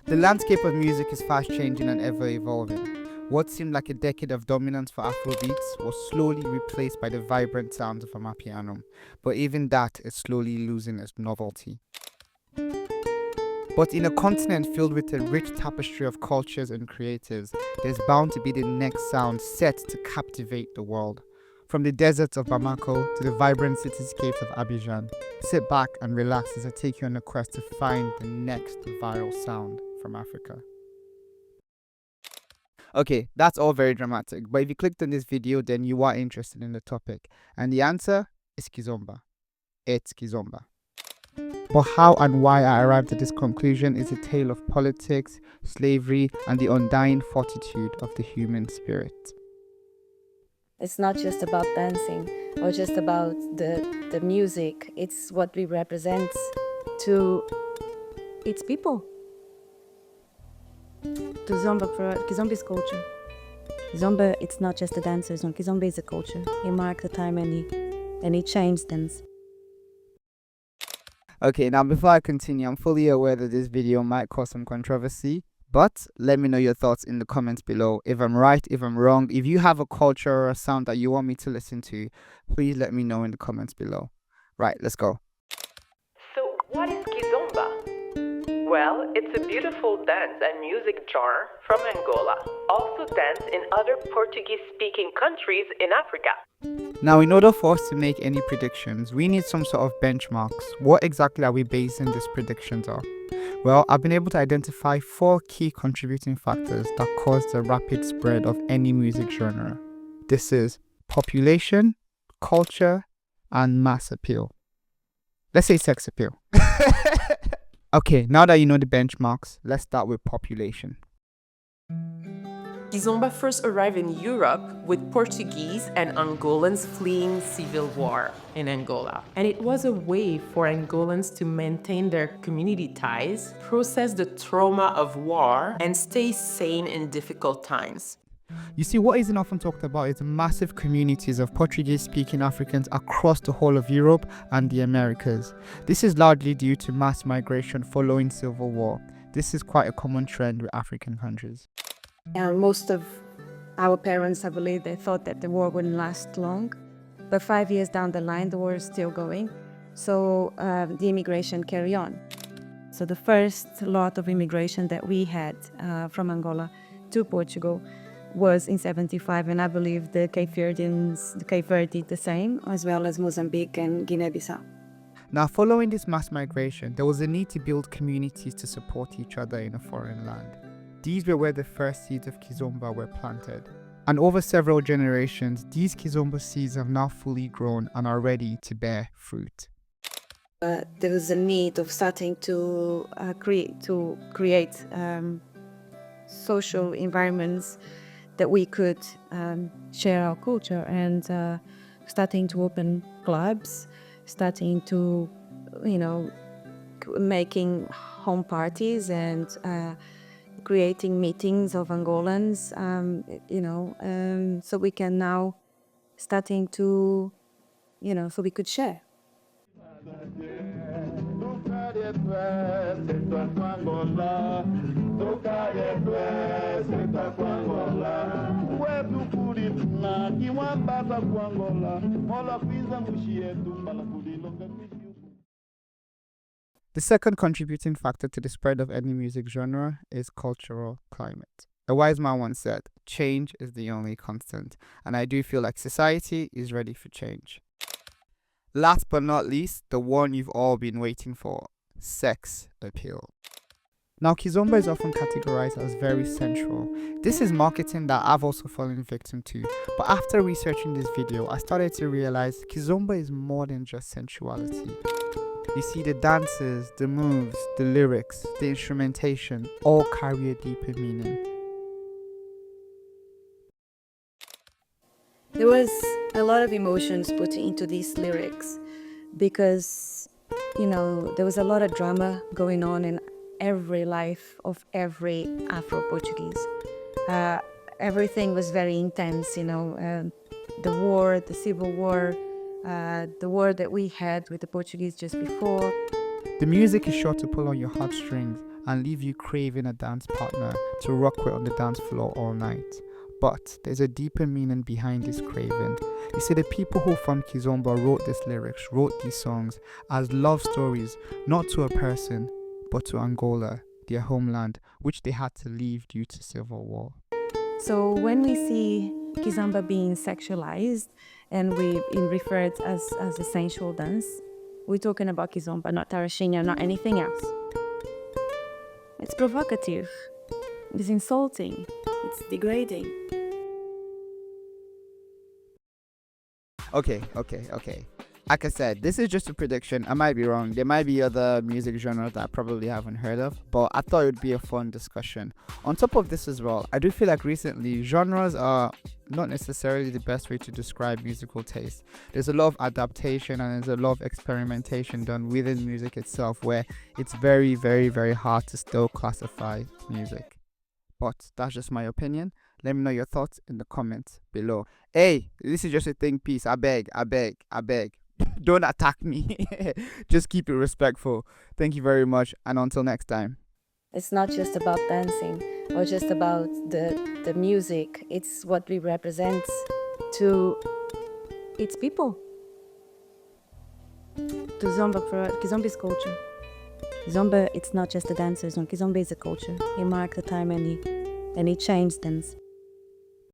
The landscape of music is fast changing and ever evolving. What seemed like a decade of dominance for Afrobeats was slowly replaced by the vibrant sounds of Amapiano, but even that is slowly losing its novelty. But in a continent filled with a rich tapestry of cultures and creatives, there's bound to be the next sound set to captivate the world. From the deserts of Bamako to the vibrant cityscapes of Abidjan, sit back and relax as I take you on a quest to find the next viral sound from Africa. Okay, that's all very dramatic, but if you clicked on this video, then you are interested in the topic. And the answer is kizomba. It's kizomba. But how and why I arrived at this conclusion is a tale of politics, slavery, and the undying fortitude of the human spirit. It's not just about dancing or just about the music. It's what we represent to its people. To kizomba is culture. Kizomba, it's not just the dancers. No, kizomba is a culture. It marks the time and it changed things. Okay, now before I continue, I'm fully aware that this video might cause some controversy, but let me know your thoughts in the comments below. If I'm right, if I'm wrong, if you have a culture or a sound that you want me to listen to, please let me know in the comments below. Right, let's go. So what is kizomba? Well, it's a beautiful dance and music genre from Angola, also danced in other Portuguese-speaking countries in Africa. Now, in order for us to make any predictions, we need some sort of benchmarks. What exactly are we basing these predictions on? Well, I've been able to identify 4 key contributing factors that cause the rapid spread of any music genre. This is population, culture, and mass appeal. Let's say sex appeal. Okay, now that you know the benchmarks, let's start with population. Kizomba first arrived in Europe with Portuguese and Angolans fleeing civil war in Angola. And it was a way for Angolans to maintain their community ties, process the trauma of war, and stay sane in difficult times. You see, what isn't often talked about is the massive communities of Portuguese-speaking Africans across the whole of Europe and the Americas. This is largely due to mass migration following civil war. This is quite a common trend with African countries. And most of our parents, I believe, they thought that the war wouldn't last long. But 5 years down the line, the war is still going. So the immigration carry on. So the first lot of immigration that we had from Angola to Portugal was in 75, and I believe the Cape Verde did the same, as well as Mozambique and Guinea-Bissau. Now, following this mass migration, there was a need to build communities to support each other in a foreign land. These were where the first seeds of kizomba were planted. And over several generations, these kizomba seeds have now fully grown and are ready to bear fruit. There was a need of starting to create social environments that we could share our culture, and starting to open clubs, starting to, making home parties and creating meetings of Angolans, so we can now starting to, so we could share. The second contributing factor to the spread of any music genre is cultural climate. A wise man once said, change is the only constant, and I do feel like society is ready for change. Last but not least, the one you've all been waiting for, sex appeal. Now, kizomba is often categorized as very sensual. This is marketing that I've also fallen victim to, but after researching this video, I started to realize kizomba is more than just sensuality. You see, the dances, the moves, the lyrics, the instrumentation all carry a deeper meaning. There was a lot of emotions put into these lyrics because, there was a lot of drama going on in every life of every Afro-Portuguese. Everything was very intense, the war, the civil war, the war that we had with the Portuguese just before. The music is sure to pull on your heartstrings, and leave you craving a dance partner to rock with on the dance floor all night. But there's a deeper meaning behind this craving. You see, the people who formed Kizomba wrote these lyrics, wrote these songs as love stories, not to a person, but to Angola, their homeland, which they had to leave due to civil war. So when we see kizomba being sexualized and we refer it as a sensual dance, we're talking about kizomba, not tarashinha, not anything else. It's provocative, it's insulting, it's degrading. Okay. Like I said, this is just a prediction. I might be wrong. There might be other music genres that I probably haven't heard of, but I thought it would be a fun discussion. On top of this as well, I do feel like recently genres are not necessarily the best way to describe musical taste. There's a lot of adaptation and there's a lot of experimentation done within music itself where it's very, very, very hard to still classify music. But that's just my opinion. Let me know your thoughts in the comments below. Hey, this is just a think piece. I beg. Don't attack me. Just keep it respectful. Thank you very much, and until next time. It's not just about dancing or just about the music. It's what we represent to its people. To Kizomba is culture. Kizomba, it's not just a dancer. Kizomba is a culture. He marked the time and he changed things.